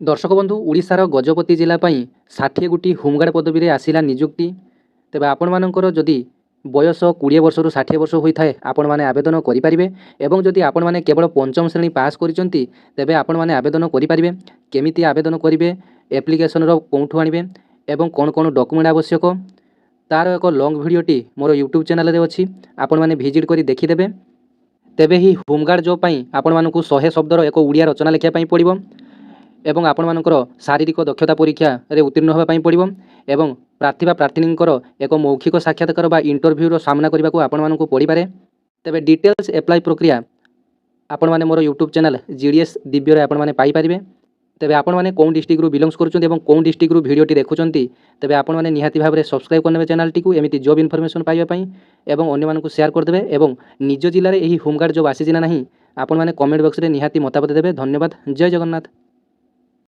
दर्शक बंधु ओडिशार गजपति जिला 60 गोटी होमगार्ड पदवी रे आसिला नियुक्ति। तेबे आपण मानकर जदि बयस 20 वर्ष रु 60 वर्ष होई थाए आपण माने आवेदन करि परिबे। एवं जदि आपण माने केवल पंचम श्रेणी पास करिसंती तेबे आपण माने आवेदन करि परिबे। केमिति आवेदन करिवे, एप्लिकेशन रो कोठु आनिबे एवं कोन कोन डॉक्यूमेंट आवश्यक तार एक लॉन्ग वीडियोटी मोर यूट्यूब चैनल रे अछि, आपण माने विजिट करि देखि देबे। तेबे ही होमगार्ड जॉब पई आपण मानकु 100 शब्दर एक ओडिया रचना लिखिया पई पड़िबो एवं आपण मानकर शारीरिक दक्षता परीक्षा रे उत्तीर्ण होबा पई पड़िबो एवं प्रार्थी बा प्रार्थीनिकर एक मौखिक साक्षात्कार बा इंटरव्यू रो सामना करबा को आपण मानकु पड़ी पारे। तेबे डिटेल्स एप्लाई प्रक्रिया आपण माने मोर यूट्यूब चैनल जीडीएस दिव्य रे आपण माने पाई परिबे। तेबे आपण माने कोन डिस्ट्रिक्ट रु बिलोंग्स करूचंती एवं कोन डिस्ट्रिक्ट रु वीडियोटी देखुचंती तेबे आपण माने निहाती भाबरे सब्सक्राइब करनेबे चैनल टी को एमिति जॉब इन्फॉर्मेशन पाइबा पई एवं अन्य मानकु शेयर कर देबे एवं निज जिल्ला रे एही होमगार्ड जॉब आसी जिना नाही आपण माने कमेंट बॉक्स रे निहाती मतामत देबे। धन्यवाद। जय जगन्नाथ।